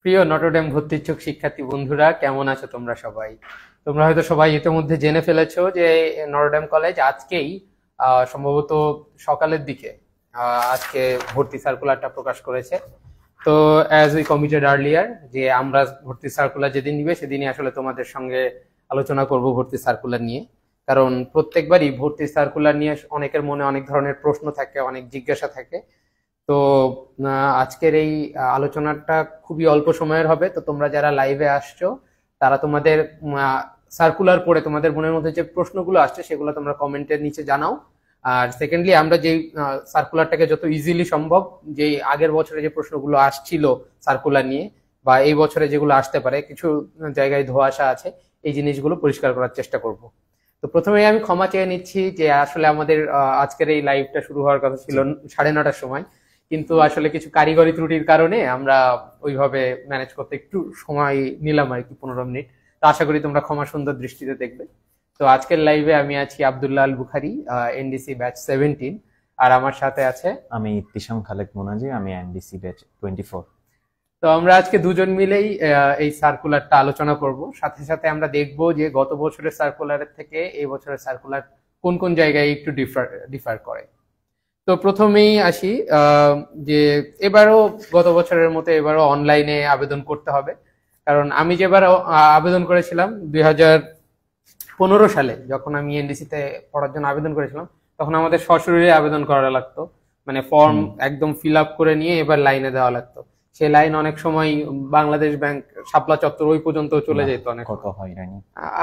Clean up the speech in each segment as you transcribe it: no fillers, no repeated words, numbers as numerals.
প্রিয় নটরডেম ভর্তি ইচ্ছুক শিক্ষার্থী বন্ধুরা, কেমন আছো তোমরা সবাই? তোমরা হয়তো সবাই ইতিমধ্যে জেনে ফেলেছো যে নটরডেম কলেজ আজকেই সম্ভবত সকালের দিকে আজকে ভর্তি সার্কুলারটা প্রকাশ করেছে। তো অ্যাজ উই কমিটেড আর্লিয়ার যে আমরা ভর্তি সার্কুলার যেদিন নিবে সেদিনই আসলে তোমাদের সঙ্গে আলোচনা করব ভর্তি সার্কুলার নিয়ে। কারণ প্রত্যেকবারই ভর্তি সার্কুলার নিয়ে অনেকের মনে অনেক ধরনের প্রশ্ন থাকে, অনেক জিজ্ঞাসা থাকে। তো আজকের এই আলোচনাটা খুবই অল্প সময়ের হবে। তো তোমরা যারা লাইভে আসছো তারা তোমাদের সার্কুলার পড়ে তোমাদের মনের মধ্যে যে প্রশ্নগুলো আসছে সেগুলো তোমরা কমেন্টের নিচে জানাও। আর সেকেন্ডলি আমরা যেই সার্কুলারটাকে যত ইজিলি সম্ভব, যেই আগের বছরে যে প্রশ্নগুলো আসছিল সার্কুলার নিয়ে বা এই বছরে যেগুলো আসতে পারে, কিছু জায়গায় ধোঁয়াশা আছে, এই জিনিসগুলো পরিষ্কার করার চেষ্টা করব। তো প্রথমেই আমি ক্ষমা চেয়ে নিচ্ছি যে আসলে আমাদের আজকের এই লাইভটা শুরু হওয়ার কথা ছিল 9:30টার সময়, কিন্তু আসলে কিছু কারিগরি ত্রুটির কারণে আমরা ওইভাবে ম্যানেজ করতে একটু সময় নিলাম আর কি, 15 মিনিট। তো আশা করি তোমরা ক্ষমা সুন্দর দৃষ্টিতে দেখবে। তো আজকের লাইভে আমি আছি আব্দুল্লাহ আল বুখারি, এনডিসি ব্যাচ 17, আর আমার সাথে আছে আমি ইতিশাম খালেক মোনাজি, আমি এনডিসি ব্যাচ 24। তো আমরা আজকে দুজন মিলেই এই সার্কুলারটা আলোচনা করব। সাথে সাথে আমরা দেখব যে গত বছরের সার্কুলারের থেকে এই বছরের সার্কুলার কোন কোন জায়গায় একটু ডিফার করে। তো প্রথমেই আসি যে এবারও গত বছরের মতো এবারও অনলাইনে আবেদন করতে হবে। কারণ আমি যেবার আবেদন করেছিলাম 2015 সালে, যখন আমি এনডিসিতে পড়ার জন্য আবেদন করেছিলাম, তখন আমাদের সশরীরে আবেদন করা লাগতো, মানে ফর্ম একদম ফিল আপ করে নিয়ে এবার লাইনে দেওয়া লাগতো। সেই লাইন অনেক সময় বাংলাদেশ ব্যাংক শাপলা চত্বর ওই পর্যন্ত চলে যেত অনেক। কত হয়রানি।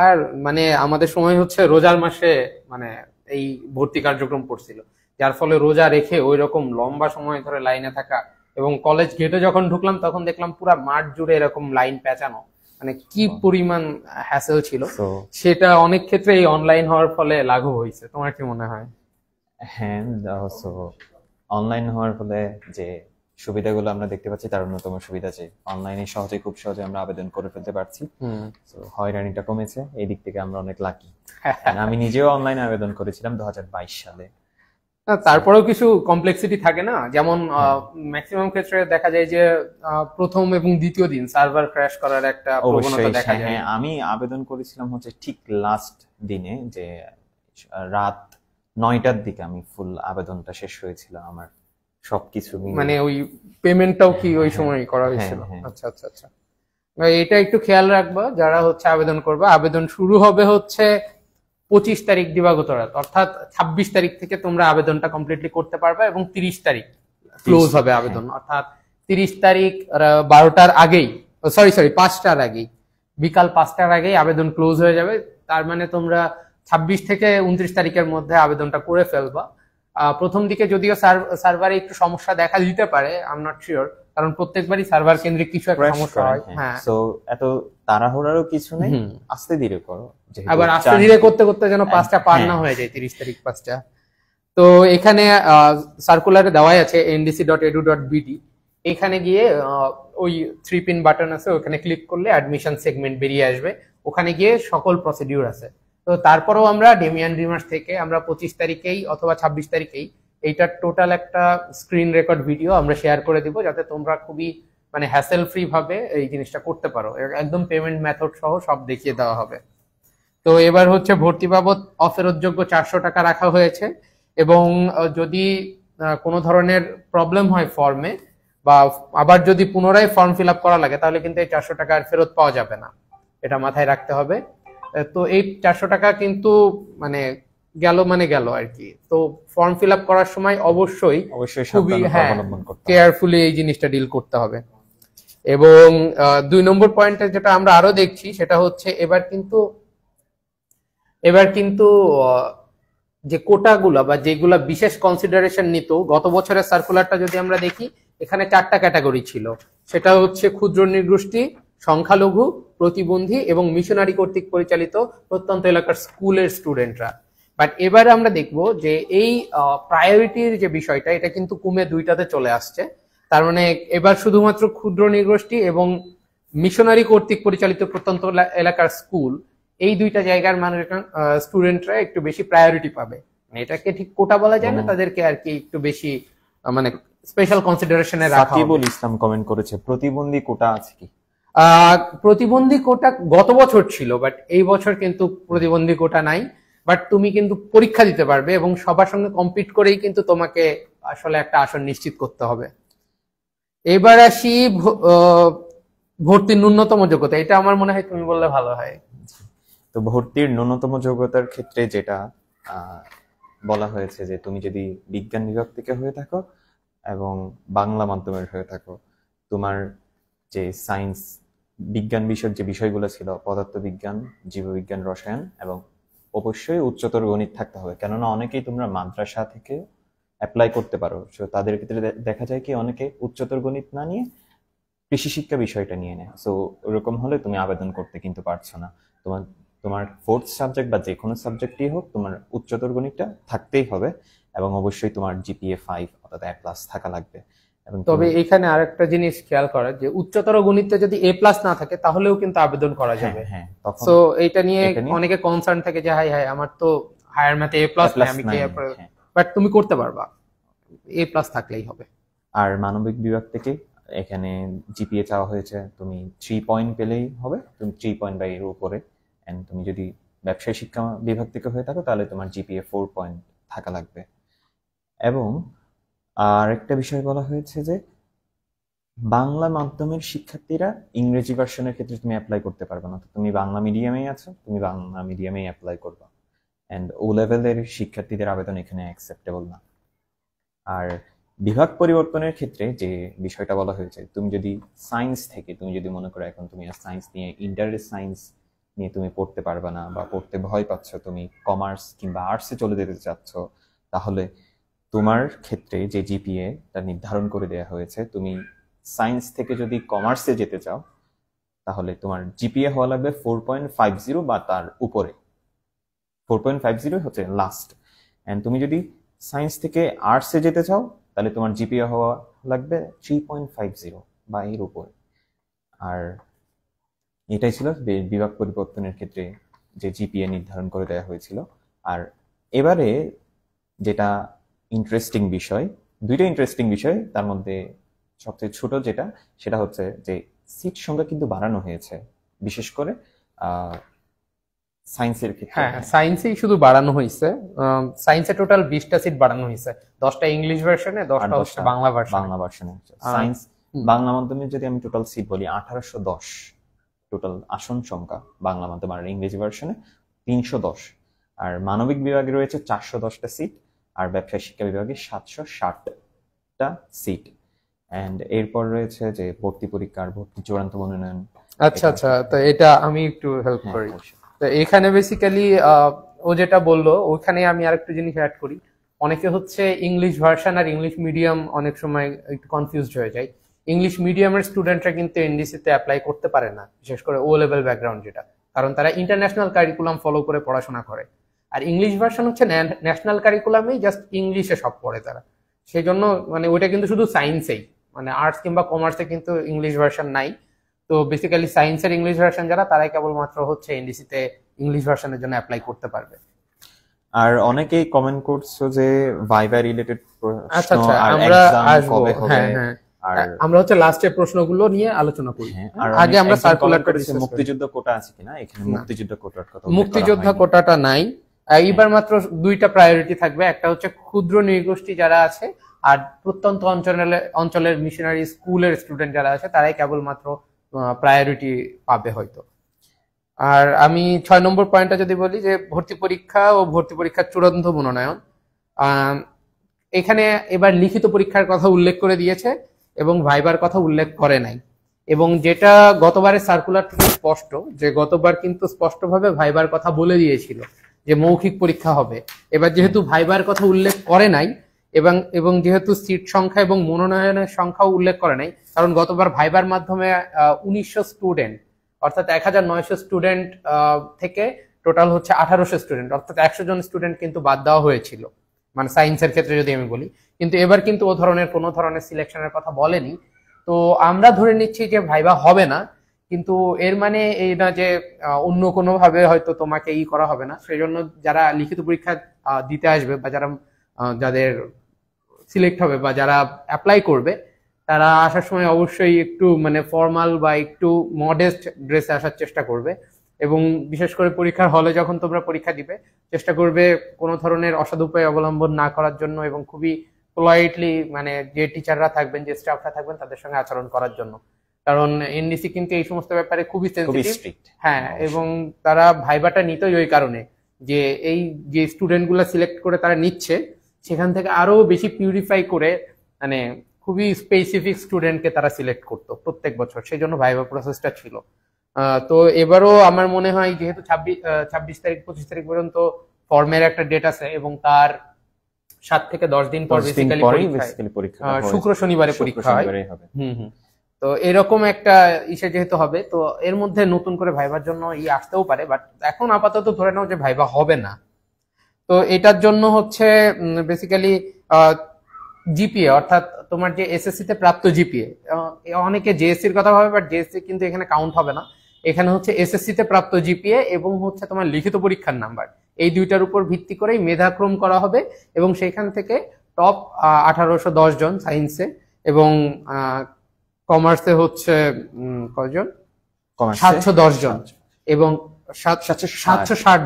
আর মানে আমাদের সময় হচ্ছে রোজার মাসে মানে এই ভর্তি কার্যক্রম পড়ছিল, যার ফলে রোজা রেখে ওই রকম লম্বা সময় ধরে লাইনে থাকা, এবং কলেজ গেটে যখন ঢুকলাম তখন দেখলাম পুরো মাঠ জুড়ে এরকম লাইন পেঁচানো, মানে কি পরিমাণ হ্যাসেল ছিল। সেটা অনেক ক্ষেত্রে এই অনলাইন হওয়ার ফলে লাঘব হয়েছে। তোমার কি মনে হয়? হ্যাঁ, অনলাইন হওয়ার ফলে যে সুবিধাগুলো আমরা দেখতে পাচ্ছি তার অন্যতম সুবিধা যে অনলাইনে খুব সহজে আমরা আবেদন করে ফেলতে পারছি। হয়রানিটা কমেছে, এই দিক থেকে আমরা অনেক লাকি। আমি নিজেও অনলাইনে আবেদন করেছিলাম 2022 সালে। তারপরেও কিছু কমপ্লেক্সিটি থাকে না, যেমন ম্যাক্সিমাম ক্ষেত্রে দেখা যায় যে প্রথম এবং দ্বিতীয় দিন সার্ভার ক্র্যাশ করার একটা প্রবণতা দেখা যায়। হ্যাঁ, আমি আবেদন করেছিলাম হচ্ছে ঠিক লাস্ট দিনে, যে রাত 9টার দিকে আমি ফুল আবেদনটা শেষ হয়েছিল আমার সবকিছু, মানে ওই পেমেন্টটাও কি ওই সময় করা হয়েছিল? আচ্ছা আচ্ছা আচ্ছা, এটা একটু খেয়াল রাখবা যারা হচ্ছে আবেদন করবে। আবেদন শুরু হবে হচ্ছে 25 তারিখ দিবাগত রাত, অর্থাৎ 26 তারিখ থেকে তোমরা আবেদনটা কমপ্লিটলি করতে পারবে, এবং 30 তারিখ ক্লোজ হবে আবেদন, অর্থাৎ 30 তারিখ 12টার আগেই, সরি 5টার আগেই, বিকাল 5টার আগেই আবেদন ক্লোজ হয়ে যাবে। তার মানে তোমরা 26 থেকে 29 তারিখের মধ্যে আবেদনটা করে ফেলবা। প্রথম দিকে যদিও সার্ভারে একটু সমস্যা দেখা দিতে পারে, আই এম নট শিওর, কারণ প্রত্যেকবারই সার্ভার কেন্দ্রিক কিছু একটা সমস্যা হয়। হ্যাঁ, সো এত তাড়াহুড়ারও কিছু নেই, আস্তে ধীরে করো। আবার আস্তে ধীরে করতে করতে যেন 5টা পার না হয়ে যায়, 30 তারিখ 5টা। তো এখানে সার্কুলারে দেওয়াই আছে ndc.edu.bd, এখানে গিয়ে ওই 3 পিন বাটন আছে, ওখানে ক্লিক করলে অ্যাডমিশন সেগমেন্ট বেরিয়ে আসবে। ওখানে গিয়ে সকল প্রসিডিউর আছে। তো তারপরেও আমরা ডেমিয়ান রিমার্স থেকে আমরা 25 তারিখেই অথবা 26 তারিখেই এইটার টোটাল একটা স্ক্রিন রেকর্ড ভিডিও আমরা শেয়ার করে দিব, যাতে তোমরা খুবই মানে হ্যাসেল ফ্রি ভাবে এই জিনিসটা করতে পারো। একদম পেমেন্ট মেথড সহ সব দেখিয়ে দেওয়া হবে। তো এবার হচ্ছে ভর্তি বাবদ অফেরতযোগ্য 400 টাকা রাখা হয়েছে, এবং যদি কোনো ধরনের প্রবলেম হয় ফর্মে, বা আবার যদি পুনরায় ফর্ম ফিল আপ করা লাগে, তাহলে কিন্তু এই 400 টাকা আর ফেরত পাওয়া যাবে না, এটা মাথায় রাখতে হবে। তো এই 400 টাকা কিন্তু মানে গেল আর কি। তো ফর্ম ফিল আপ করার সময় অবশ্যই খুবই কেয়ারফুলি এই জিনিসটা ডিল করতে হবে। এবং 2 নম্বর পয়েন্টে যেটা আমরা আরো দেখছি সেটা হচ্ছে এবার কিন্তু যে কোটাগুলা বা যেগুলা বিশেষ কনসিডারেশন নিত, গত বছরের সার্কুলারটা যদি আমরা দেখি, এখানে 4টা ক্যাটাগরি ছিল। সেটা হচ্ছে ক্ষুদ্র নৃগোষ্ঠী, সংখ্যালঘু, প্রতিবন্ধী এবং মিশনারি কর্তৃক পরিচালিত প্রত্যন্ত এলাকার স্কুলের স্টুডেন্টরা। বাট এবারে আমরা দেখব যে এই প্রায়োরিটির যে বিষয়টা, এটা কিন্তু কমে 2টাতে চলে আসছে। তার মানে এবার শুধুমাত্র ক্ষুদ্র নৃগোষ্ঠী এবং মিশনারি কর্তৃক পরিচালিত প্রত্যন্ত এলাকার স্কুল, এই 2টা জায়গার মানুষ স্টুডেন্টরা একটু বেশি প্রায়োরিটি পাবে। এটাকে ঠিক কোটা বলা যায় না, তাদেরকে আর কি একটু বেশি মানে স্পেশাল কনসিডারেশনে রাখা হবে। সাকিবুল ইসলাম কমেন্ট করেছে, প্রতিবন্ধী কোটা আছে কি? প্রতিবন্ধী কোটা গত বছর ছিল, বাট এই বছর কিন্তু প্রতিবন্ধী কোটা নাই। বাট তুমি কিন্তু পরীক্ষা দিতে পারবে এবং সবার সঙ্গে কম্পিট করেই কিন্তু তোমাকে আসলে একটা আসন নিশ্চিত করতে হবে। এবার আসি ভর্তির ন্যূনতম যোগ্যতা। এটা আমার মনে হয় তুমি বললে ভালো হয়। তো ভর্তির ন্যূনতম যোগ্যতার ক্ষেত্রে যেটা বলা হয়েছে যে তুমি যদি বিজ্ঞান বিভাগ থেকে হয়ে থাকো এবং বাংলা মাধ্যমের হয়ে থাকো, তোমার যে সায়েন্স বিজ্ঞান বিষয়ক যে বিষয়গুলো ছিল পদার্থবিজ্ঞান, জীববিজ্ঞান, রসায়ন এবং অবশ্যই উচ্চতর গণিত থাকতে হবে। কেননা অনেকেই তোমরা মাদ্রাসা থেকে অ্যাপ্লাই করতে পারো, সো তাদের ক্ষেত্রে দেখা যায় কি অনেকে উচ্চতর গণিত না নিয়ে কৃষি শিক্ষা বিষয়টা নিয়ে নেয়। সো ওরকম হলে তুমি আবেদন করতে কিন্তু পারছো না। তোমার তোমার ফোর্থ সাবজেক্ট বা যে কোনো সাবজেক্টই হোক তোমার উচ্চতর গণিতটা থাকতেই হবে এবং অবশ্যই তোমার জিপিএ 5 অর্থাৎ A+ থাকা লাগবে। এবং তবে এখানে আরেকটা জিনিস খেয়াল করা, যে উচ্চতর গণিতে যদি A+ না থাকে তাহলেও কিন্তু আবেদন করা যাবে। হ্যাঁ তখন তো এইটা নিয়ে অনেকে কনসার্ন থাকে যে হাই আমার তো হায়ার ম্যাথে A+ নাই, আমি কি? বাট তুমি করতে পারবা, A+ থাকলেই হবে। আর মানবিক বিভাগ থেকে এখানে জিপিএ চাওয়া হয়েছে, তুমি 3 পয়েন্ট পেলেই হবে, তুমি 3 পয়েন্ট বা এর উপরে। এন্ড তুমি যদি ব্যবসায় শিক্ষা বিভাগ থেকে হয়ে থাকো তাহলে তোমার জিপিএ 4 পয়েন্ট থাকা লাগবে। এবং আর একটা বিষয় বলা হয়েছে যে বাংলা মাধ্যমের শিক্ষার্থীরা ইংরেজি ভার্সনের ক্ষেত্রে তুমি অ্যাপ্লাই করতে পারবে না। তুমি বাংলা মিডিয়ামেই আছো, তুমি বাংলা মিডিয়ামেই অ্যাপ্লাই করবা। এন্ড ও লেভেলের শিক্ষার্থীদের আবেদন এখানে অ্যাকসেপ্টেবল না। আর বিভাগ পরিবর্তনের ক্ষেত্রে যে বিষয়টা বলা হয়েছে, তুমি যদি সায়েন্স থেকে তুমি যদি মনে করো এখন তুমি সায়েন্স নিয়ে ইন্টারেস্ট সায়েন্স নিয়ে তুমি পড়তে পারবে না বা পড়তে ভয় পাচ্ছ, তুমি কমার্স কিংবা আর্টসে চলে যেতে চাচ্ছ, তাহলে তোমার ক্ষেত্রে যে জিপিএ টা নির্ধারণ করে দেওয়া হয়েছে, তুমি সায়েন্স থেকে যদি কমার্সে যেতে চাও তাহলে তোমার জিপিএ হওয়া লাগবে 4.50 বা তার উপরে। 4.50 হচ্ছে লাস্ট। এন্ড তুমি যদি সায়েন্স থেকে আর্টসে যেতে চাও তাহলে তোমার জিপিএ হওয়া লাগবে 3.50 বা এর উপরে। আর এটাই ছিল বিভাগ পরিবর্তনের ক্ষেত্রে যে জিপিএ নির্ধারণ করে দেওয়া হয়েছিল। আর এবারে যেটা ইন্টারেস্টিং বিষয়, দুইটা ইন্টারেস্টিং বিষয়, তার মধ্যে সবচেয়ে ছোট যেটা সেটা হচ্ছে যে সিট সংখ্যা কিন্তু বাড়ানো হয়েছে, বিশেষ করে সায়েন্সের ক্ষেত্রে। হ্যাঁ, সায়েন্সেই শুধু বাড়ানো হয়েছে। সায়েন্সে টোটাল 20টা সিট বাড়ানো হয়েছে, 10টা ইংলিশ ভার্সনে, 10টা হচ্ছে বাংলা ভার্সনে। সায়েন্স বাংলা মাধ্যমে যদি আমি টোটাল সিট বলি 1810 টোটাল আসন সংখ্যা বাংলা মাধ্যম, আর ইংরেজি ভার্সনে 310। আর মানবিক বিভাগে রয়েছে 410টা সিট, আর ব্যবসায় শিক্ষা বিভাগে 760টা সিট। এন্ড এরপর রয়েছে যে ভর্তি পরীক্ষার ভর্তি চূড়ান্ত মনোনয়ন। আচ্ছা, তো এটা আমি একটু হেল্প করি। তো এখানে বেসিক্যালি ও যেটা বললো ওখানে আমি আরেকটু জিনিস অ্যাড করি। অনেকে হচ্ছে ইংলিশ ভার্সন আর ইংলিশ মিডিয়াম অনেক সময় একটু কনফিউজড হয়ে যায়। ইংলিশ মিডিয়ামের স্টুডেন্টরা কিন্তু এনডিসিতে অ্যাপ্লাই করতে পারে না, বিশেষ করে ও লেভেল ব্যাকগ্রাউন্ড যেটা, কারণ তারা ইন্টারন্যাশনাল কারিকুলাম ফলো করে পড়াশোনা করে। আর ইংলিশ ভার্সন হচ্ছে ন্যাশনাল কারিকুলামেই জাস্ট ইংলিশে সব পড়ে তারা। সেই জন্য মানে ওইটা কিন্তু শুধু সায়েন্সেই, মানে আর্টস কিংবা কমার্সে কিন্তু ইংলিশ ভার্সন নাই। তো বেসিক্যালি সায়েন্সের ইংলিশ ভার্সন যারা, তারাই কেবলমাত্র হচ্ছে এনডিসিতে ইংলিশ ভার্সনের জন্য অ্যাপ্লাই করতে পারবে। আর অনেকেই কমেন্ট করছো যে ভাইভা রিলেটেড আচ্ছা, আমরা আসবো। হ্যাঁ, আর আমরা হচ্ছে লাস্টের প্রশ্নগুলো নিয়ে আলোচনা করি। আগে আমরা সার্কুলারটা ডিসকাস করি। মুক্তিযুদ্ধ কোটা আছে কিনা, এখানে মুক্তিযুদ্ধ কোটার কথা, মুক্তিযোদ্ধা কোটাটা নাই। এইবার মাত্র দুইটা প্রায়োরিটি থাকবে, একটা হচ্ছে ক্ষুদ্র নৃগোষ্ঠী যারা আছে, আর প্রত্যন্ত অঞ্চলের মিশনারি স্কুলের স্টুডেন্ট যারা আছে, তারাই কেবলমাত্র প্রায়োরিটি পাবে হয়তো। আর আমি 6 নম্বর পয়েন্টটা যদি বলি, যে ভর্তি পরীক্ষা ও ভর্তি পরীক্ষার চূড়ান্ত মনোনয়ন, এখানে এবার লিখিত পরীক্ষার কথা উল্লেখ করে দিয়েছে এবং ভাইবার কথা উল্লেখ করে নাই। এবং যেটা গতবারের সার্কুলার থেকে স্পষ্ট, যে গতবার কিন্তু স্পষ্টভাবে ভাইবার কথা বলে দিয়েছিল যে মৌখিক পরীক্ষা হবে। এবার যেহেতু ভাইবার কথা উল্লেখ করে নাই এবং যেহেতু সিট সংখ্যা এবং মনোনয়নের সংখ্যাও উল্লেখ করে নাই, কারণ গতবার ভাইবার মাধ্যমে 1900 স্টুডেন্ট অর্থাৎ 1900 স্টুডেন্ট থেকে টোটাল হচ্ছে 1800 স্টুডেন্ট অর্থাৎ 100 জন স্টুডেন্ট কিন্তু বাদ দেওয়া হয়েছিল, মানে সায়েন্সের ক্ষেত্রে যদি আমি বলি। কিন্তু এবার কিন্তু ও ধরনের কোনো ধরনের সিলেকশনের কথা বলেনি। তো আমরা ধরে নিচ্ছি যে ভাইবা হবে না, কিন্তু এর মানে এই না যে অন্য কোনো ভাবে হয়তো তোমাকে করা হবে না। সেই জন্য যারা লিখিত পরীক্ষা দিতে আসবে বা যাদের সিলেক্ট হবে বা যারা অ্যাপ্লাই করবে তারা আসার সময় অবশ্যই একটু মানে ফর্মাল বা একটু মডেস্ট ড্রেসে আসার চেষ্টা করবে, এবং বিশেষ করে পরীক্ষার হলে যখন তোমরা পরীক্ষা দিবে চেষ্টা করবে কোনো ধরনের অসদুপায় অবলম্বন না করার জন্য, এবং খুবই পোলাইটলি মানে যে টিচাররা থাকবেন, যে স্টাফরা থাকবেন তাদের সঙ্গে আচরণ করার জন্য। কারণ এনডিসি কিন্তু এই সমস্ত ব্যাপারে খুবই সেনসিটিভ। হ্যাঁ, এবং তারা ভাইবাটা নিতই ওই কারণে যে এই যে স্টুডেন্ট গুলা সিলেক্ট করে তারা নিচ্ছে সেখান থেকে আরো বেশি পিউরিফাই করে মানে খুবই স্পেসিফিক স্টুডেন্টকে তারা সিলেক্ট করতো প্রত্যেক বছর, সেই জন্য ভাইবা প্রসেসটা ছিল। তো এবারও আমার মনে হয় যেহেতু 26 তারিখ 25 তারিখ পর্যন্ত ফর্মের একটা ডেট আছে এবং তার 7 থেকে 10 দিন পর বেসিক্যালি পরীক্ষা, শুক্র শনিবারে পরীক্ষা হয়। তো এরকম একটা ইসে যেহেতু হবে, তো এর মধ্যে নতুন করে ভাইবার জন্য আসতেও পারে, বাট এখন আপাতত ধরে নাও যে ভাইবা হবে না। তো এটার জন্য হচ্ছে বেসিক্যালি জিপিএ, অর্থাৎ তোমার যে এসএসসি তে প্রাপ্ত জিপিএ, অনেকে জেএসসির কথা ভাবে, বাট জেএসসি কিন্তু এখানে কাউন্ট হবে না। এখানে হচ্ছে এসএসসি তে প্রাপ্ত জিপিএ এবং হচ্ছে তোমার লিখিত পরীক্ষার নাম্বার, এই দুইটার উপর ভিত্তি করেই মেধাক্রম করা হবে, এবং সেখান থেকে টপ 1810 জন সায়েন্সে, এবং কমার্সে হচ্ছে কয়জন, 710 জন, এবং 760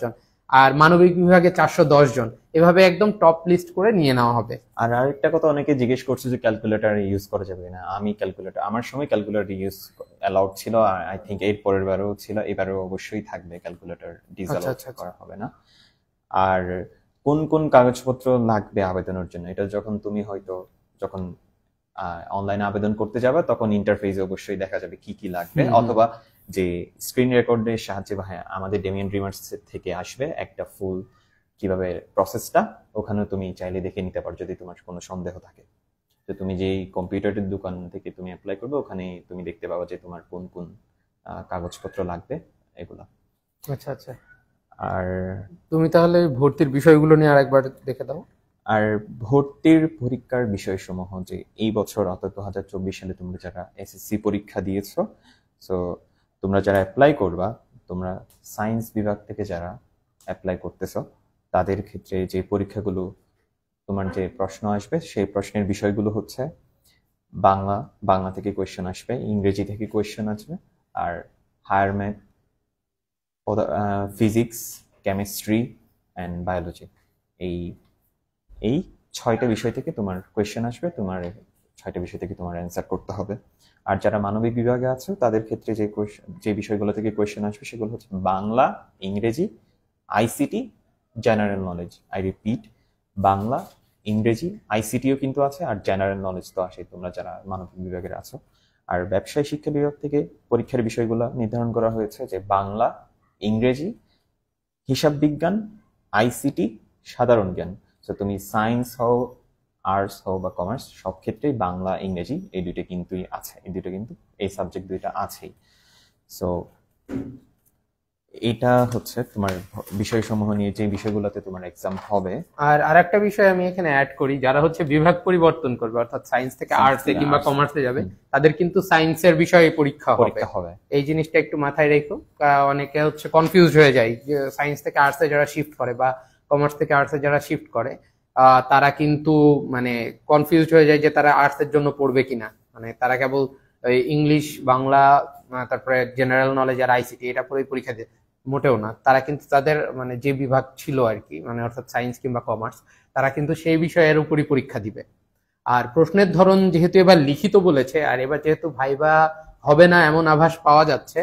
জন, আর মানবিক বিভাগে 410 জন, এভাবে একদম টপ লিস্ট করে নিয়ে নেওয়া হবে। আর আরেকটা কথা অনেকে জিজ্ঞেস করছে যে ক্যালকুলেটর ইউজ করা যাবে না। আমি ক্যালকুলেটর, আমার সময় ক্যালকুলেটর ইউজ অ্যালাউড ছিল, আর আই থিঙ্ক এর পরের বারও ছিল, এবারেও অবশ্যই থাকবে ক্যালকুলেটর, ডিসঅ্যালাউড করা হবে না। আর কোন কোন কাগজপত্র লাগবে আবেদনের জন্য, এটা যখন তুমি হয়তো যখন অনলাইনে আবেদন করতে যাবে তখন ইন্টারফেসে অবশ্যই দেখা যাবে কি কি লাগবে, অথবা যে স্ক্রিন রেকর্ডের সাহায্যে বা আমাদের ডেমিয়ান ড্রিমার্স থেকে আসবে একটা ফুল কিভাবে প্রসেসটা, ওখানে তুমি চাইলে দেখে নিতে পারো যদি তোমার কোনো সন্দেহ থাকে। তো তুমি যেই কম্পিউটারের দোকান থেকে তুমি অ্যাপ্লাই করবে ওখানে তুমি দেখতে পাবো যে তোমার কোন কোন কাগজপত্র লাগবে এগুলা। আচ্ছা আচ্ছা। আর তুমি তাহলে ভর্তির বিষয়গুলো নিয়ে আরেকবার দেখে দাও। আর ভর্তির পরীক্ষার বিষয়সমূহ, যে এই বছর অর্থাৎ 2024 সালে তোমরা যারা এসএসসি পরীক্ষা দিয়েছো, সো তোমরা যারা অ্যাপ্লাই করবা, তোমরা সায়েন্স বিভাগ থেকে যারা অ্যাপ্লাই করতেছো তাদের ক্ষেত্রে যে পরীক্ষাগুলো তোমার যে প্রশ্ন আসবে সেই প্রশ্নের বিষয়গুলো হচ্ছে বাংলা থেকে কোয়েশ্চেন আসবে, ইংরেজি থেকে কোয়েশ্চেন আসবে, আর higher math, physics, chemistry and biology, এই 6টা বিষয় থেকে তোমার কোয়েশ্চেন আসবে, তোমার 6টা বিষয় থেকে তোমার অ্যান্সার করতে হবে। আর যারা মানবিক বিভাগে আছে তাদের ক্ষেত্রে যে বিষয়গুলো থেকে কোয়েশ্চেন আসবে সেগুলো হচ্ছে বাংলা, ইংরেজি, ICT, general knowledge. I repeat, Bangla, ইংরেজি, আইসিটিও কিন্তু আছে, আর জেনারেল নলেজ তো আসে তোমরা যারা মানবিক বিভাগের আছো। আর ব্যবসায় শিক্ষা বিভাগ থেকে পরীক্ষার বিষয়গুলো নির্ধারণ করা হয়েছে যে বাংলা, ইংরেজি, হিসাব বিজ্ঞান, আইসিটি, সাধারণ জ্ঞান। তো তুমি সায়েন্স হও, আর্টস হও বা কমার্স, সব ক্ষেত্রেই বাংলা, ইংরেজি এই দুইটা কিন্তু আছে, এই সাবজেক্ট দুইটা আছেই। সো এটা হচ্ছে তোমার বিষয়সমূহ নিয়ে যে বিষয়গুলোতে তোমার এক্সাম হবে। আর আরেকটা বিষয় আমি এখানে অ্যাড করি, যারা হচ্ছে বিভাগ পরিবর্তন করবে অর্থাৎ সায়েন্স থেকে আর্টসে কিংবা কমার্সে যাবে, তাদের কিন্তু সায়েন্সের বিষয়ে পরীক্ষা হবে। এই জিনিসটা একটু মাথায় রেখো, অনেকে হচ্ছে কনফিউজ হয়ে যায় যে সায়েন্স থেকে আর্টসে যারা শিফট করে বা কমার্স থেকে আর্টসে যারা শিফট করে তারা কিন্তু মানে কনফিউজ হয়ে যায় যে তারা আর্টসের জন্য পড়বে কিনা, মানে তারা কেবল ইংলিশ, বাংলা, তারপরে জেনারেল নলেজ আর আইসিটি এটা পরেই পরীক্ষা দেয়। মোটেও না, তারা কিন্তু তাদের মানে যে বিভাগ ছিল আর কি, মানে অর্থাৎ সায়েন্স কিংবা কমার্স, তারা কিন্তু সেই বিষয়ের উপরই পরীক্ষা দিবে। আর প্রশ্নের ধরন যেহেতু এবার লিখিত বলেছে, আর এবার যেহেতু ভাইবা হবে না এমন আভাস পাওয়া যাচ্ছে,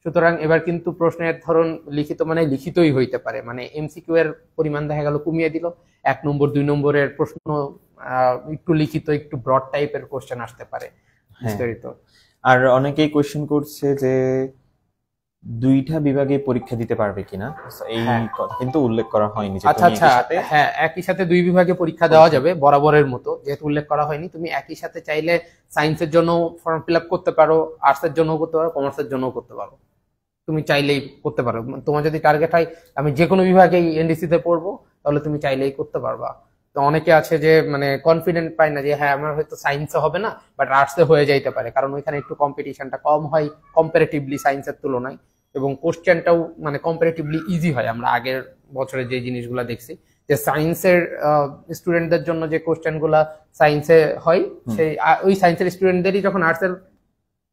সুতরাং এবার কিন্তু প্রশ্নের ধরন লিখিত মানে লিখিতই হইতে পারে, মানে এমসিকিউ এর পরিমাণ দেখা গেল কমিয়ে দিল, 1 নম্বর 2 নম্বরের প্রশ্ন একটু লিখিত, একটু ব্রড টাইপের কোশ্চেন আসতে পারে বিস্তারিত। আর অনেকেই কোশ্চেন করছে যে 2টা বিভাগে পরীক্ষা দিতে পারবে কিনা, এই কথা কিন্তু উল্লেখ করা হয়নি। আচ্ছা আচ্ছা, হ্যাঁ, একই সাথে 2 বিভাগে পরীক্ষা দেওয়া যাবে বরাবরের মতো, যেহেতু উল্লেখ করা হয়নি। তুমি একই সাথে চাইলে সায়েন্সের জন্য ফর্ম ফিল আপ করতে পারো, আর্টসের জন্য করতে পারো, কমার্সের জন্য করতে পারো, তুমি চাইলেই করতে পারো। তোমার যদি টার্গেট হয় আমি যে কোনো বিভাগে এনডিসি তে পড়বো, তাহলে তুমি চাইলেই করতে পারবা। তো অনেকে আছে যে মানে কনফিডেন্ট পায় না যে হ্যাঁ আমার হয়তো সায়েন্সে হবে না বাট আর্টসে হয়ে যাইতে পারে, কারণ ওইখানে একটু কম্পিটিশনটা কম হয় কম্পারেটিভলি সায়েন্সের তুলনায়, এবং কোশ্চেনটাও মানে কম্পারেটিভলি ইজি হয়। আমরা আগের বছরে যে জিনিসগুলো দেখছি যে সায়েন্সের স্টুডেন্টদের জন্য যে কোশ্চেন গুলা সায়েন্সে হয়, সেই ওই সায়েন্সের স্টুডেন্টদেরই যখন আর্টসের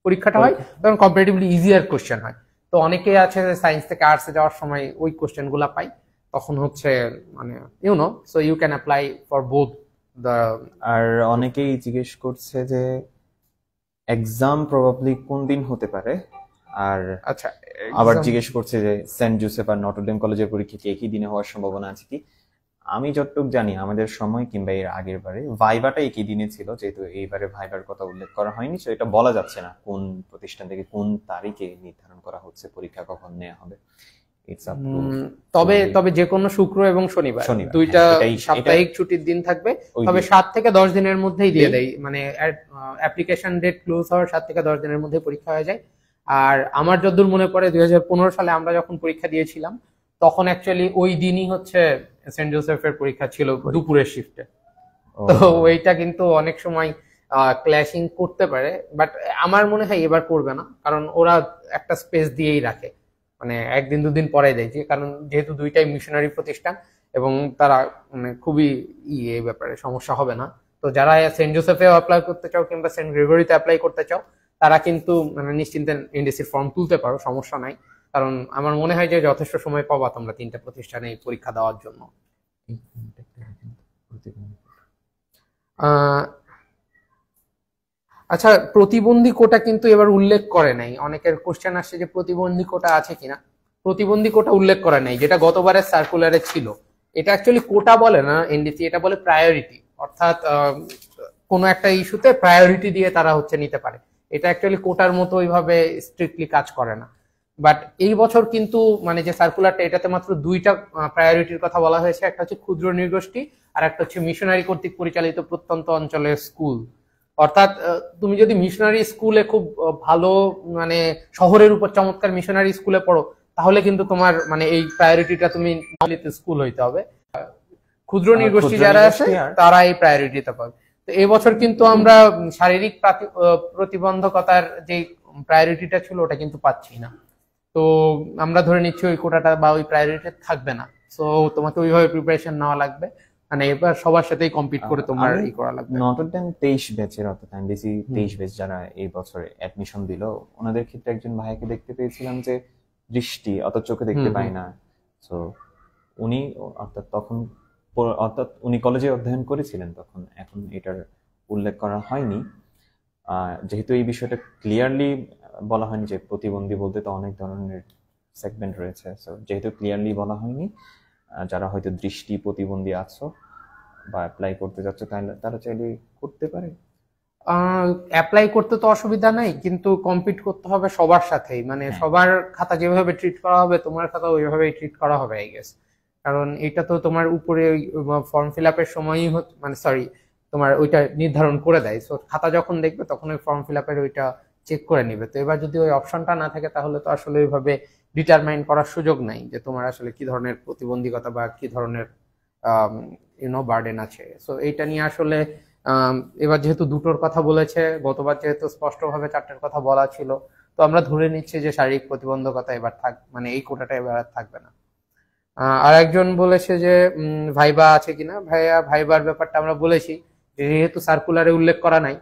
পরীক্ষাটা হয় তখন কম্পারেটিভলি ইজিয়ার কোশ্চেন হয়। তো অনেকেই আছে সায়েন্স থেকে আর্টসে যাওয়ার সময় ওই কোশ্চেন গুলা পাই, তখন হচ্ছে মানে so you can apply for both the. আর অনেকেই জিজ্ঞেস করছে যে এক্সাম প্রবাবলি কোন দিন হতে পারে, আর আচ্ছা আবার জিজ্ঞেস করছে যে সেন্ট জোসেফ আর নটরডেম কলেজের পরীক্ষা কি একই দিনে হওয়ার সম্ভাবনা আছে কি। আমি যতটুকু জানি আমাদের সময় কিংবা এর আগের বারে ভাইভাটা একই দিনে ছিল, যেহেতু এইবারে ভাইবার কথা উল্লেখ করা হয়নি, তো এটা বলা যাচ্ছে না কোন প্রতিষ্ঠান থেকে কোন তারিখে নির্ধারণ করা হচ্ছে পরীক্ষা কখন নেওয়া হবে। তবে যে কোনো শুক্র এবং শনিবার দুইটা সাপ্তাহিক ছুটির দিন থাকবে, তবে 7 থেকে 10 দিনের মধ্যেই দিয়ে দেয়, মানে অ্যাপ্লিকেশন ডেট ক্লোজ হওয়ার 7 থেকে 10 দিনের মধ্যে পরীক্ষা হয়ে যায়। আর আমার যতদূর মনে পড়ে 2015 সালে আমরা যখন পরীক্ষা দিয়েছিলাম তখন অ্যাকচুয়ালি ওই দিনই হচ্ছে সেন্ট জোসেফের পরীক্ষা ছিল দুপুরের শিফটে। তো ওইটা কিন্তু অনেক সময় ক্ল্যাশিং করতে পারে, বাট আমার মনে হয় এবার করবে না, কারণ ওরা একটা স্পেস দিয়েই রাখে, মানে একদিন দুদিন পরে দেয়, কারণ যেহেতু দুইটাই মিশনারি প্রতিষ্ঠান এবং তারা মানে খুবই এই ব্যাপারে সমস্যা হবে না। তো যারা সেন্ট জোসেফে অ্যাপ্লাই করতে চাও কিংবা সেন্ট গ্রেগরিতে অ্যাপ্লাই করতে চাও তারা কিন্তু মানে নিশ্চিন্তে এনডিসির ফর্ম তুলতে পারো, সমস্যা নাই। কারণ আমার মনে হয় যে যথেষ্ট সময় পাবা তোমরা তিনটা প্রতিষ্ঠানে পরীক্ষা দেওয়ার জন্য। আচ্ছা, প্রতিবন্ধী কোটা কিন্তু এবার উল্লেখ করে নাই, অনেকের কোশ্চেন আসছে যে প্রতিবন্ধী কোটা আছে কিনা। প্রতিবন্ধী কোটা উল্লেখ করা নাই, যেটা গতবারের সার্কুলারে ছিল। এটা অ্যাকচুয়ালি কোটা বলে না এনডিসি, এটা বলে প্রায়োরিটি, অর্থাৎ কোনো একটা ইস্যুতে প্রায়োরিটি দিয়ে তারা হচ্ছে নিতে পারে। এটা অ্যাকচুয়ালি কোটার মতো ওইভাবে স্ট্রিক্টলি কাজ করে না। বাট এই বছর কিন্তু মানে যে সার্কুলারটা, এটাতে মাত্র দুইটা প্রায়োরিটির কথা বলা হয়েছে, একটা হচ্ছে ক্ষুদ্র নৃগোষ্ঠী আর একটা হচ্ছে মিশনারি কর্তৃক পরিচালিত প্রত্যন্ত অঞ্চলের স্কুল। অর্থাৎ তুমি যদি মিশনারি স্কুলে খুব ভালো মানে শহরের উপর চমৎকার মিশনারি স্কুলে পড়ো, তাহলে কিন্তু তোমার মানে এই প্রায়োরিটিটা তুমি স্কুল হইতে হবে। ক্ষুদ্র নৃগোষ্ঠী যারা আছে তারা এই প্রায়োরিটিটা পাবে। তো এই বছর কিন্তু আমরা শারীরিক প্রতিবন্ধকতার যে প্রায়োরিটিটা ছিল ওটা কিন্তু পাচ্ছি না। তো আমরা ধরে নিচ্ছি ওই কোটাটা বা ওই প্রায়োরিটি থাকবে না, সো তোমাকে ওইভাবে প্রিপারেশন নেওয়া লাগবে, মানে এবার সবার সাথেই কম্পিট করে তোমার ই করা লাগবে। নটরডেম 23 ব্যাচের, অর্থাৎ এনডিসি 23 ব্যাচ যারা এই বছরে অ্যাডমিশন দিল, ওনাদের ক্ষেত্রে একজন ভাইকে দেখতে পেয়েছিলাম যে দৃষ্টি অত চোখে দেখতে পায় না। সো উনি অর্থাৎ উনি কলেজে অধ্যয়ন করেছিলেন তখন, এখন এটার উল্লেখ করা হয়নি, যেহেতু এই বিষয়টা ক্লিয়ারলি বলা হয়নি যে প্রতিবন্ধী বলতে তো অনেক ধরনের সেগমেন্ট রয়েছে। সো যেহেতু ক্লিয়ারলি বলা হয়নি, যারা হয়তো দৃষ্টি প্রতিবন্ধী আছো বা অ্যাপ্লাই করতে যাচ্ছ তারা চাইলে করতে পারে। অ্যাপ্লাই করতে তো অসুবিধা নাই, কিন্তু কম্পিট করতে হবে সবার সাথেই, মানে সবার খাতা যেভাবে ট্রিট করা হবে তোমার খাতা ওইভাবেই ট্রিট করা হবে আই গেস। কারণ এটা তো তোমার উপরে ফর্ম ফিল আপের সময়ই মানে সরি তোমার ওইটা নির্ধারণ করে দেয়। সো খাতা যখন দেখবে তখন ওই ফর্ম ফিল আপের ওইটা চেক করে নিবে। তো এবার যদি ওই অপশনটা না থাকে তাহলে তো আসলে ওইভাবে ডিটারমাইন করার সুযোগ নাই যে তোমার আসলে কি ধরনের প্রতিবন্ধকতা বা কি ধরনের বার্ডেন আছে। সো এইটা নিয়ে আসলে এবার যেহেতু দুটোর কথা বলেছে, গতবার যেহেতু স্পষ্টভাবে 4টের কথা বলা ছিল, তো আমরা ধরে নিচ্ছি যে শারীরিক প্রতিবন্ধকতা এবার মানে এই কোটাটা এবার আর থাকবে না। আর একজন বলেছে যে ভাইবা আছে কিনা। ভাইবার ব্যাপারটা আমরা বলেছি, যেহেতু সার্কুলারে উল্লেখ করা নাই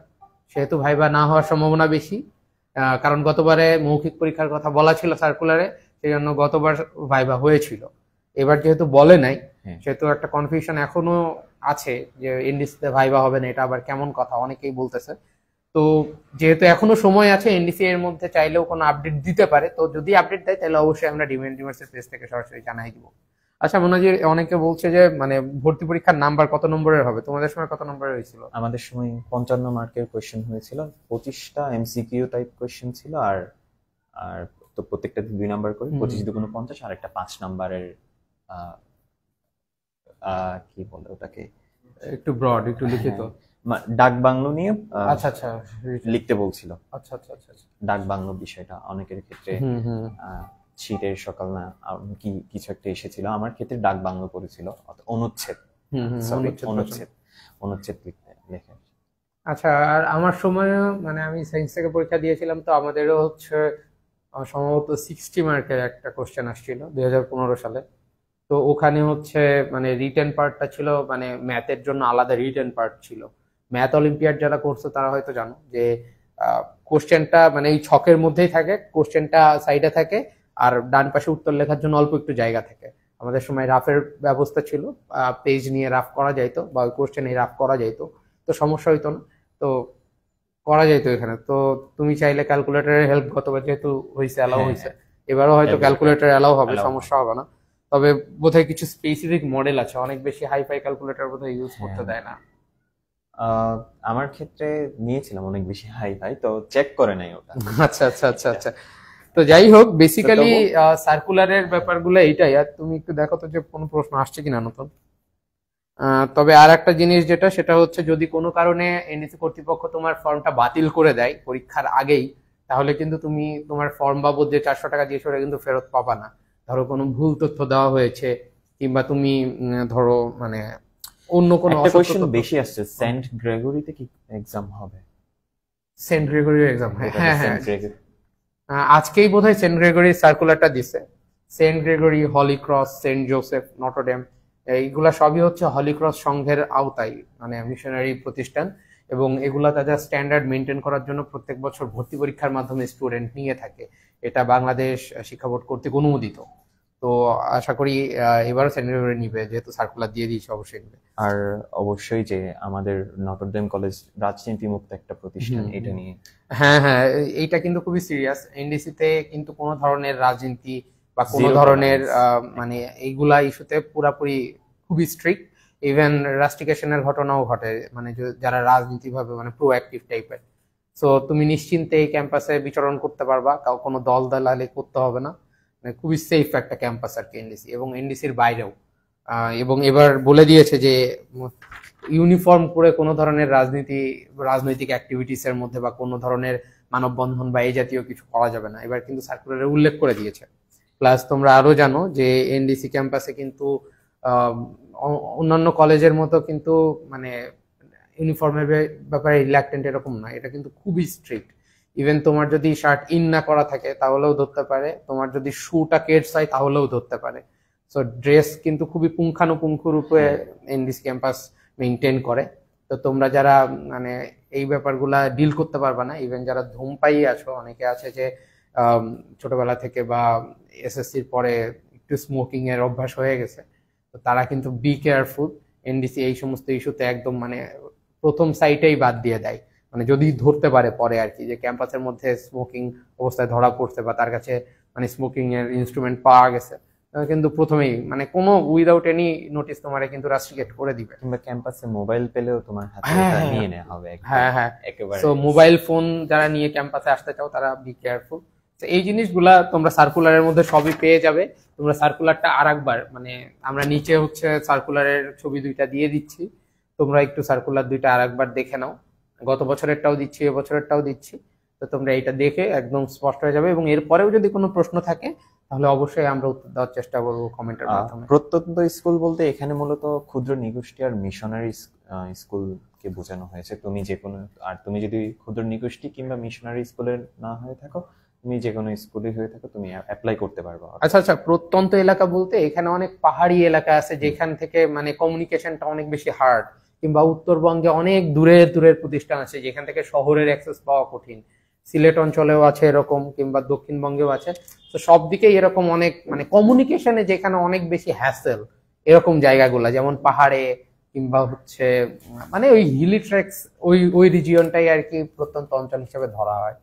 সেহেতু ভাইবা না হওয়ার সম্ভাবনা বেশি, কারণ গতবারে মৌখিক পরীক্ষার কথা বলা ছিল সার্কুলারে, সেই জন্য গতবার ভাইবা হয়েছিল। এবার যেহেতু বলে নাই সেহেতু একটা কনফিউশন এখনো আছে যে এনডিসিতে ভাইবা হবে না, এটা আবার কেমন কথা অনেকেই বলতেছে। তো যেহেতু এখনো সময় আছে, এনডিসি এর মধ্যে চাইলেও কোনো আপডেট দিতে পারে, তো যদি আপডেট দেয় তাহলে অবশ্যই আমরা ডিম ইউনিভার্সিটি পেজ থেকে সরাসরি জানাই দিব। আচ্ছা মনোজির, অনেকে বলছে যে মানে ভর্তি পরীক্ষার নাম্বার কত নম্বরের হবে? তোমাদের সময় কত নম্বরের হয়েছিল? আমাদের সময় 55 মার্কের কোয়েশ্চেন হয়েছিল, 25টা এমসিকিউ টাইপ কোয়েশ্চেন ছিল, আর আর তো প্রত্যেকটা 2 নাম্বার করে, 25 দুগুণ 50, আর একটা 5 নাম্বারের কি বলে ওটাকে, একটু ব্রড, একটু লিখিত ডাক বাংলো নিয়ে আচ্ছা আচ্ছা লিখতে বলছিল। আচ্ছা আচ্ছা আচ্ছা ডাক বাংলো বিষয়টা অনেকের ক্ষেত্রে শীতের সকাল না কি কিছু একটা এসেছিল, আমার ক্ষেত্রে ডাক বাংলো পড়েছিল, অনুচ্ছেদ অনুচ্ছেদ লেখা। আচ্ছা, আর আমার সময় মানে আমি সায়েন্স থেকে পরীক্ষা দিয়েছিলাম, তো আমাদেরও হচ্ছে সম্ভবত 60 মার্কের একটা কোশ্চেন আসছিল 2015 সালে। তো ওখানে হচ্ছে মানে রিটেন পার্টটা ছিল, মানে ম্যাথের জন্য আলাদা রিটেন পার্ট ছিল। ম্যাথ অলিম্পিয়াড যারা করছো তারা হয়তো জানো যে কোশ্চেনটা মানে এই ছকের মধ্যেই থাকে, কোশ্চেনটা সাইডে থাকে, আর ডান পাশে উত্তর লেখার জন্য অল্প একটু জায়গা থাকে। আমাদের সময় রাফের ব্যবস্থা ছিল, পেজ নিয়ে রাফ করা যাইতো বা ওই কোশ্চেনে রাফ করা যাইতো, তো সমস্যা হইতো না। তো করা যাইতো এখানে। তো তুমি চাইলে ক্যালকুলেটরের হেল্প, গতবার যেহেতু হয়েছে অ্যালাউ হ্যাঁ হয়েছে, এবারও হয়তো এবার ক্যালকুলেটর অ্যালাউ হবে, allow সমস্যা হবে। হবে না। তবে বোধহয় কিছু স্পেসিফিক মডেল আছে, অনেক বেশি হাইফাই ক্যালকুলেটর বোধহয় ইউজ করতে হ্যাঁ, দেয় না। আহ, আমার ক্ষেত্রে নিয়েছিলাম অনেক বেশি হাই ফাই, তো চেক করে নাই ওটা। আচ্ছা আচ্ছা আচ্ছা আচ্ছা। তো যাই হোক, তো বেসিক্যালি তবু সার্কুলারের ব্যাপারগুলো এইটাই। আর তুমি একটু দেখো তো যে কোনো প্রশ্ন আসছে কিনা নতুন। তবে আর একটা জিনিস যেটা, সেটা হচ্ছে যদি কোনো কারণে এনডিসি কর্তৃপক্ষ তোমার ফর্মটা বাতিল করে দেয় পরীক্ষার আগেই, তাহলে কিন্তু তুমি তোমার ফর্ম বাবদ যে 400 টাকা দিয়েছো ওটা কিন্তু ফেরত পাবা না। ধরো কোনো ভুল তথ্য দেওয়া হয়েছে, কিংবা তুমি ধরো মানে অন্য কোনো একটা অসত্য কোয়েশ্চেন তথ্য। বেশি আসছে, সেন্ট গ্রেগরিতে কি এক্সাম হবে? সেন্ট গ্রেগরির এক্সাম, যেটাতে হ্যাঁ হ্যাঁ। Saint Gregory. আজকেই বোধহয় সেন্ট গ্রেগরির সার্কুলারটা দিছে। Saint Gregory, Holy Cross, Saint Joseph, Notre Dame, এইগুলা সবই হচ্ছে হলি ক্রস সংঘের আওতায়, মানে মিশনারি প্রতিষ্ঠান। এবং এগুলা তাদের স্ট্যান্ডার্ড মেনটেন করার জন্য প্রত্যেক বছর ভর্তি পরীক্ষার মাধ্যমে স্টুডেন্ট নিয়ে থাকে। এটা বাংলাদেশ শিক্ষা বোর্ড কর্তৃক অনুমোদিত। তো আশা করি এবারও সেন্ট গ্রেগরি নিবে, যেহেতু সার্কুলার দিয়ে দিয়েছে অবশ্যই নিবে। আর অবশ্যই যে আমাদের নটরডেম কলেজ রাজনীতি মুক্ত একটা প্রতিষ্ঠান, হুম এটা হুম। নিয়ে। হ্যাঁ হ্যাঁ, এইটা কিন্তু খুবই সিরিয়াস। এনডিসিতে কিন্তু কোনো ধরনের রাজনীতি বা কোনো জিরো ধরনের টলারেন্স মানে একদম। এইগুলা ইস্যুতে পুরাপুরি খুবই স্ট্রিক্ট। ইভেন রাস্টিকেশনের ঘটনাও ঘটে, মানে যারা রাজনীতি ভাবে মানে প্রোঅ্যাক্টিভ টাইপের। সো তুমি নিশ্চিন্তে এই ক্যাম্পাসে বিচরণ করতে পারবা, কোনো দল দালালি করতে হবে না। মানে খুবই সেফ একটা ক্যাম্পাস আর কি এনডিসি, এবং এনডিসির বাইরেও। এবং এবার বলে দিয়েছে যে ইউনিফর্ম করে কোনো ধরনের রাজনৈতিক অ্যাক্টিভিটিস এর মধ্যে বা কোনো ধরনের মানববন্ধন বা এই জাতীয় কিছু করা যাবে না, এবার কিন্তু সার্কুলারে উল্লেখ করে দিয়েছে। প্লাস তোমরা আরো জানো যে এনডিসি ক্যাম্পাসে কিন্তু আহ, অন্যান্য কলেজের মতো কিন্তু মানে ইউনিফর্মের ব্যাপারে রিল্যাক্টেন্ট এরকম না, এটা কিন্তু খুবই স্ট্রিক্ট। ইভেন তোমার যদি শার্ট ইন না করা থাকে তাহলেও ধরতে পারে, তোমার যদি শুটা কেটস হয় তাহলেও ধরতে পারে। সো ড্রেস কিন্তু খুবই পুঙ্খানুপুঙ্খ রূপে হ্যাঁ, এনডিসি ক্যাম্পাস মেনটেন করে। তো তোমরা যারা মানে এই ব্যাপারগুলা ডিল করতে পারবা না, ইভেন যারা ধূমপায়ী আছো, অনেকে আছে যে ছোটবেলা থেকে বা এসএসসির পরে একটু স্মোকিং এর অভ্যাস হয়ে গেছে, তো তারা কিন্তু বি কেয়ারফুল। এনডিসি এই সমস্ত ইস্যুতে একদম মানে প্রথম সাইটেই বাদ দিয়ে দেয়। মানে যদি ধরতে পারে পরে আর কি, যে ক্যাম্পাসের মধ্যে স্মোকিং অবস্থায় ধরা পড়ছে বা তার কাছে মানে স্মোকিং এর ইনস্ট্রুমেন্ট পাওয়া গেছে, কিন্তু প্রথমেই মানে কোনো উইদাউট এনি নোটিস তোমারে কিন্তু রাস্ট্রিকেট করে দিবে। কিংবা ক্যাম্পাসে মোবাইল পেলেও তোমার হাতে হ্যাঁ ওটা হ্যাঁ নিয়ে নেওয়া হবে একদম হ্যাঁ হ্যাঁ। একেবারে। সো মোবাইল ফোন যারা নিয়ে ক্যাম্পাসে আসতে চাও তারা বি কেয়ারফুল। তো এই জিনিসগুলা তোমরা সার্কুলারের মধ্যে সবই পেয়ে যাবে। তোমরা সার্কুলারটা আরেকবার মানে আমরা নিচে হচ্ছে সার্কুলারের ছবি দুইটা দিয়ে দিচ্ছি, তোমরা একটু সার্কুলার দুইটা আরেকবার দেখে নাও। গত বছরেরটাও দিচ্ছি, এবছরেরটাও দিচ্ছি। তো তোমরা এটা দেখে একদম স্পষ্ট হয়ে যাবে, এবং এরপরেও যদি কোনো প্রশ্ন থাকে তাহলে অবশ্যই আমরা উত্তর দেওয়ার চেষ্টা করবো কমেন্টের মাধ্যমে। প্রত্যন্ত স্কুল বলতে এখানে মূলত ক্ষুদ্র নিগোষ্ঠী আর মিশনারি স্কুলকে বোঝানো হয়েছে। তুমি যে কোনো, আর তুমি যদি ক্ষুদ্র নিগোষ্ঠী কিংবা মিশনারি স্কুলের না হয়ে থাকো, তুমি যে কোনো স্কুলে হয়ে থাকো, তুমি অ্যাপ্লাই করতে পারবে। আচ্ছা আচ্ছা, প্রত্যন্ত এলাকা বলতে এখানে অনেক পাহাড়ি এলাকা আছে যেখান থেকে মানে কমিউনিকেশনটা অনেক বেশি হার্ড, কিংবা উত্তরবঙ্গে অনেক দূরের দূরের প্রতিষ্ঠান আছে যেখান থেকে শহরের অ্যাক্সেস পাওয়া কঠিন। সিলেট অঞ্চলেও আছে এরকম, কিংবা দক্ষিণবঙ্গেও আছে। তো সব দিকেই এরকম অনেক মানে কমিউনিকেশনে যেখানে অনেক বেশি হ্যাসেল, এরকম জায়গাগুলা যেমন পাহাড়ে, কিংবা হচ্ছে মানে ওই হিলি ট্রেক্স, ওই ওই রিজিয়নটাই আর কি প্রত্যন্ত অঞ্চল হিসেবে ধরা হয়।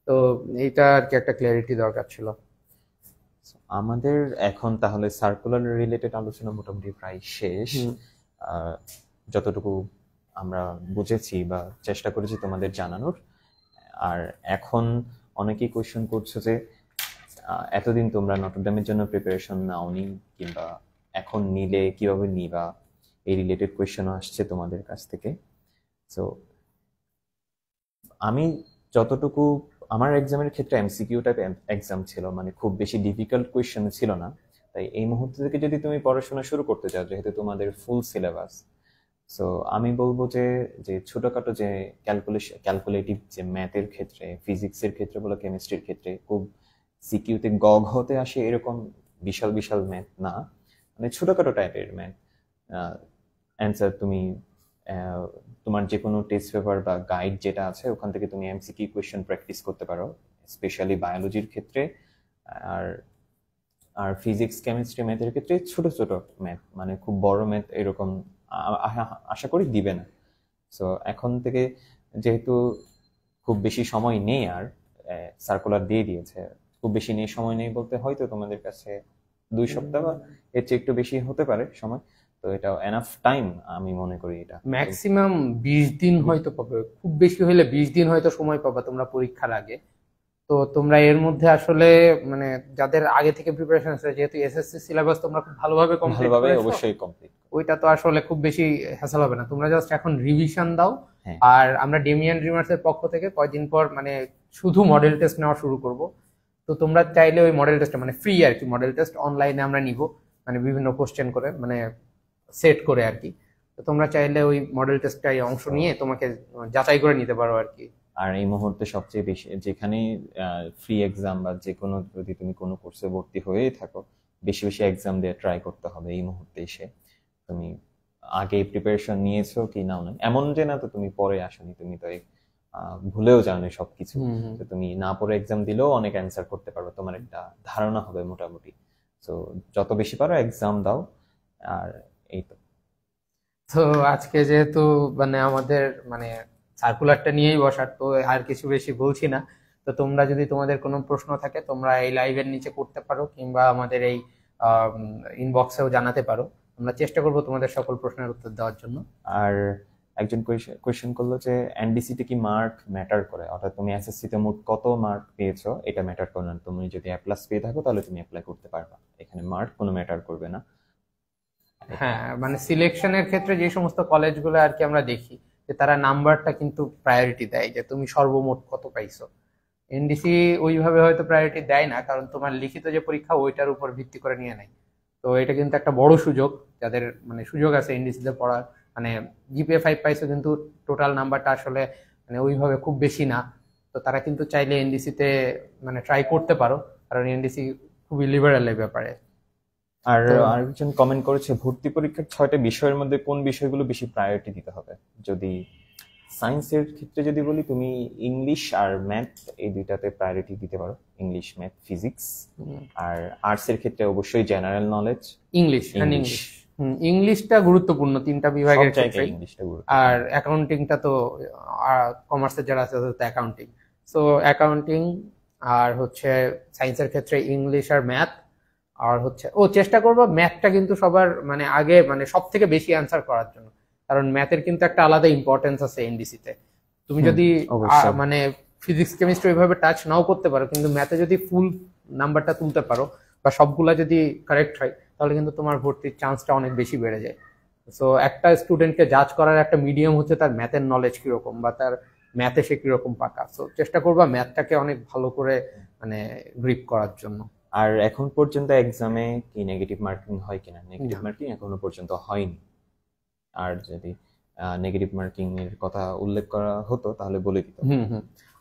তো এইটা আর কি একটা ক্লিয়ারিটি দরকার ছিল। আমাদের এখন তাহলে সার্কুলার রিলেটেড আলোচনা মোটামুটি প্রায় শেষ। হুম। আহ, যতটুকু আমরা বুঝেছি বা চেষ্টা করেছি তোমাদের জানানোর। আর এখন অনেকেই কোয়েশ্চেন করছো যে এতদিন তোমরা নটরডেমের জন্য প্রিপারেশন নাওনি, কিংবা এখন নিলে কিভাবে নিবা, এই রিলেটেড কোয়েশ্চেনও আসছে তোমাদের কাছ থেকে। সো আমি যতটুকু, আমার এক্সামের ক্ষেত্রে এমসিকিউ টাইপ এক্সাম ছিল, মানে খুব বেশি ডিফিকাল্ট কোয়েশ্চেন ছিল না। তাই এই মুহূর্ত থেকে যদি তুমি পড়াশোনা শুরু করতে চাও, যেহেতু তোমাদের ফুল সিলেবাস, সো আমি বলবো যে যে ছোটখাটো যে ক্যালকুলেটিভ যে ম্যাথের ক্ষেত্রে, ফিজিক্সের ক্ষেত্রে বলো, কেমিস্ট্রির ক্ষেত্রে খুব সিকিউতে গগ হতে আসে এরকম বিশাল বিশাল ম্যাথ না। মানে ছোটখাটো টাইপের ম্যাথ অ্যান্সার তুমি তোমার যে কোনো টেস্ট পেপার বা গাইড যেটা আছে ওখান থেকে তুমি এমসিকিউ কোয়েশ্চেন প্র্যাকটিস করতে পারো, স্পেশালি বায়োলজির ক্ষেত্রে। আর আর ফিজিক্স কেমিস্ট্রি ম্যাথের ক্ষেত্রে ছোট ছোট ম্যাথ, মানে খুব বড় ম্যাথ এরকম আশা করি দিবে না। সো এখন থেকে যেহেতু খুব বেশি সময় নেই, আর সার্কুলার দিয়ে দিয়েছে, খুব বেশি নেই, সময় নেই বলতে হয়তো তোমাদের কাছে 2 সপ্তাহ বা এর চেয়ে একটু বেশি হতে পারে সময়, তো এটা এনাফ টাইম আমি মনে করি। এটা ম্যাক্সিমাম 20 দিন হয়তো পাবে, খুব বেশি হলে 20 দিন হয়তো সময় পাবা তোমরা পরীক্ষার আগে। তো তোমরা এর মধ্যে আসলে মানে যাদের আগে থেকে প্রিপারেশন আছে, যেহেতু এসএসসি সিলেবাস তোমরা খুব ভালোভাবে কমপ্লিট ভালোভাবে করেছো, অবশ্যই কমপ্লিট, ওইটা তো আসলে খুব বেশি হ্যাসেল হবে না। তোমরা জাস্ট এখন রিভিশন দাও। হ্যাঁ। আর আমরা ডেমিয়ান ড্রিমার্স এর পক্ষ থেকে কয়েকদিন পর মানে শুধু মডেল টেস্ট নেওয়া শুরু করব। তো তোমরা চাইলে ওই মডেল টেস্ট মানে ফ্রি আর কি, মডেল টেস্ট অনলাইনে আমরা নিব, মানে বিভিন্ন কোশ্চেন করে মানে সেট করে আর কি। তো তোমরা চাইলে ওই মডেল টেস্টটাই অংশ নিয়ে তোমাকে যাচাই করে নিতে পারো আর কি। আর এই মুহূর্তে সবচেয়ে বেশি যেখানে ফ্রি এক্সাম বা যে কোনো, যদি তুমি কোনো কোর্সে ভর্তি হয়েই থাকো, বেশি বেশি এক্সাম দিয়ে ট্রাই করতে হবে এই মুহূর্তে এসে। তুমি আগে প্রিপারেশন নিয়েছো কি নাও না, এমন যে না তো তুমি পরে আসনি, তুমি তো ভুলেও যাওনি সবকিছু। তো তুমি না পড়ে এক্সাম দিলেও অনেক অ্যান্সার করতে পারবে, তোমার একটা ধারণা হবে মোটামুটি। তো যত বেশি পারো এক্সাম দাও। আর এই তো আজকে যেহেতু মানে আমাদের মানে সার্কুলারটা নিয়েই বসার, তো আর কিছু বেশি বলছি না। তো তোমরা যদি তোমাদের কোনো প্রশ্ন থাকে তোমরা এই লাইভের নিচে করতে পারো, কিংবা আমাদের এই ইনবক্সেও জানাতে পারো। আমরা চেষ্টা করবো তোমাদের সকল প্রশ্নের উত্তর দেওয়ার জন্য। আর একজন কোয়েশ্চেন করলো যে এনডিসি তে কি মার্ক ম্যাটার করে, অর্থাৎ তুমি এসএসসি তে মোট কত মার্ক পেয়েছো এটা ম্যাটার করে না। তুমি যদি এ প্লাস পেয়ে থাকো তাহলে তুমি অ্যাপ্লাই করতে পারবা, এখানে মার্ক কোনো ম্যাটার করবে না। হ্যাঁ, মানে সিলেকশনের ক্ষেত্রে যে সমস্ত কলেজগুলো আর কি আমরা দেখি যে তারা নাম্বারটা কিন্তু প্রায়োরিটি দেয়, যে তুমি সর্বমোট কত পাইছো। এনডিসি ওইভাবে হয়তো প্রায়োরিটি দেয় না, কারণ তোমার লিখিত যে পরীক্ষা ওইটার উপর ভিত্তি করে নিয়ে নেয়। তো এটা কিন্তু একটা বড় সুযোগ যাদের মানে সুযোগ আছে এনডিসিতে পড়ার, মানে জিপিএ 5 পাইছো কিন্তু টোটাল নাম্বারটা আসলে মানে ওইভাবে খুব বেশি না। তো তারা কিন্তু চাইলে এনডিসিতে মানে ট্রাই করতে পারো, কারণ এনডিসি খুবই লিবারেল এই ব্যাপারে। আর আরেকজন কমেন্ট করেছে ভর্তি পরীক্ষার 6টা বিষয়ের মধ্যে কোন বিষয়গুলো বেশি প্রায়োরিটি দিতে হবে। যদি সায়েন্সের ক্ষেত্রে যদি বলি, তুমি ইংলিশ আর ম্যাথ এই দুইটাতে প্রায়োরিটি দিতে পারো, ইংলিশ ম্যাথ ফিজিক্স। আর আর্টস এর ক্ষেত্রে অবশ্যই জেনারেল নলেজ, ইংলিশ। ইংলিশটা গুরুত্বপূর্ণ 3টা বিভাগের ক্ষেত্রে। আর অ্যাকাউন্টিংটা তো কমার্সের যারা আছে তাদের অ্যাকাউন্টিং, সো অ্যাকাউন্টিং। আর হচ্ছে সায়েন্সের ক্ষেত্রে ইংলিশ আর ম্যাথ। আর হচ্ছে চেষ্টা করবো ম্যাথটা কিন্তু সবার মানে আগে মানে সব থেকে বেশি অ্যান্সার করার জন্য, কারণ ম্যাথের কিন্তু একটা আলাদা ইম্পর্টেন্স আছে এনডিসিতে। তুমি যদি মানে ফিজিক্স কেমিস্ট্রি ওইভাবে টাচ নাও করতে পারো, কিন্তু ম্যাথে যদি ফুল নাম্বারটা তুলতে পারো বা সবগুলা যদি কারেক্ট হয়, তাহলে কিন্তু তোমার ভর্তির চান্সটা অনেক বেশি বেড়ে যায়। সো একটা স্টুডেন্টকে জাজ করার একটা মিডিয়াম হচ্ছে তার ম্যাথের নলেজ কিরকম বা তার ম্যাথে সে কিরকম পাকা। সো চেষ্টা করবা ম্যাথটাকে অনেক ভালো করে মানে গ্রিপ করার জন্য। আর এখন পর্যন্ত এক্সামে কি নেগেটিভ মার্কিং হয় কিনা? নেগেটিভ মার্কিং এখনো পর্যন্ত হয়নি। আর যদি নেগেটিভ মার্কিং এর কথা উল্লেখ করা হতো তাহলে বলে দিত।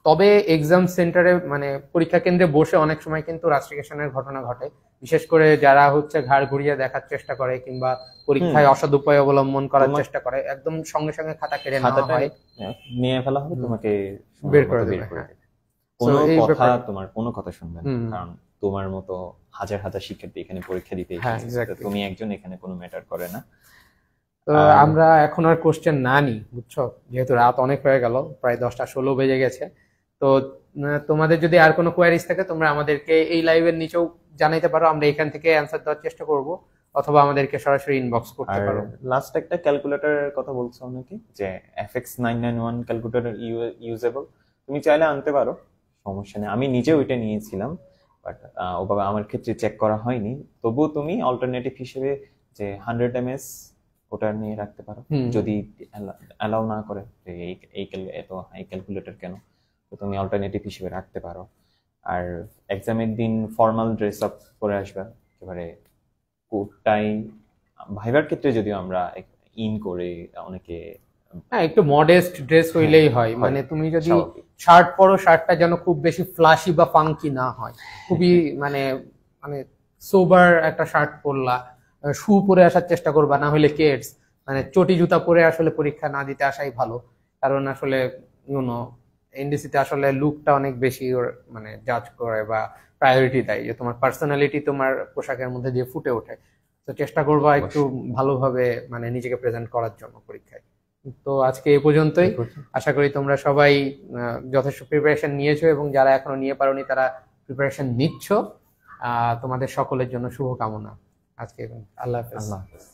তবে এক্সাম সেন্টারে মানে পরীক্ষা কেন্দ্রে বসে অনেক সময় কিন্তু রাস্ট্রিকেশনের ঘটনা ঘটে, বিশেষ করে যারা হচ্ছে ঘাড় ঘুরিয়ে দেখার চেষ্টা করে কিংবা পরীক্ষায় অসদুপায় অবলম্বন করার চেষ্টা করে, একদম সঙ্গে সঙ্গে খাতা কেড়ে নেওয়া হয়, নিয়ে ফেলা হবে, তোমাকে বের করে দেবে। তোমার কোনো কথা শুনবে না, কারণ তোমার মতো হাজার হাজার শিক্ষার্থী এখানে পরীক্ষা দিতে এসেছে, তুমি একজন, এখানে কোনো ম্যাটার করে না। তো আমরা এখন আর কোশ্চেন না নি, বুঝছো, যেহেতু রাত অনেক হয়ে গেল, প্রায় 10টা 16 বেজে গেছে। তো তোমাদের যদি আর কোনো কোয়ারিজ থাকে তোমরা আমাদেরকে এই লাইভের নিচেও জানাইতে পারো, আমরা এখান থেকে অ্যান্সার দেওয়ার চেষ্টা করব, অথবা আমাদেরকে সরাসরি ইনবক্স করতে পারো। লাস্ট একটা ক্যালকুলেটরের কথা বলছো নাকি, যে FX991 ক্যালকুলেটর ইউজেবল, তুমি চাইলে আনতে পারো, সমস্যা নেই। আমি নিজে ওইটা নিয়েছিলাম, বাট ওভাবে আমার ক্ষেত্রে চেক করা হয়নি। তবুও তুমি অল্টারনেটিভ হিসেবে যে 100 mS ওটা নিয়ে রাখতে পারো, যদি অ্যালাউ না করে যে এত হাই ক্যালকুলেটর কেন, তো তুমি অল্টারনেটিভ হিসেবে রাখতে পারো। আর এক্সামের দিন ফর্মাল ড্রেস আপ করে আসবে, একেবারে কোট টাই। ভাইবার ক্ষেত্রে যদিও আমরা ইন করে অনেকে, হ্যাঁ, একটু মডেস্ট ড্রেস হইলেই হয়। মানে তুমি যদি শার্ট পরো, শার্টটা যেন খুব বেশি ফ্লাশি বা ফাঙ্কি না হয়, খুবই মানে মানে সোবার একটা শার্ট পরলা, শু পরে আসার চেষ্টা করবা, না হলে কেডস, মানে চটি জুতা পরে আসলে পরীক্ষা না দিতে আসাই ভালো। কারণ আসলে ইউনো এনডিসিতে আসলে লুকটা অনেক বেশি মানে জাজ করে বা প্রায়োরিটি দেয়, যে তোমার পার্সোনালিটি তোমার পোশাকের মধ্যে দিয়ে ফুটে ওঠে। তো চেষ্টা করবা একটু ভালোভাবে মানে নিজেকে প্রেজেন্ট করার জন্য পরীক্ষায়। তো আজকে এই পর্যন্তই। আশা করি তোমরা সবাই যথেষ্ট প্রিপারেশন নিয়েছো, এবং যারা এখনো নিয়ে পারোনি তারা প্রিপারেশন নিচ্ছ। তোমাদের সকলের জন্য শুভকামনা। আজকে আল্লাহ হাফেজ। আল্লাহ হাফেজ।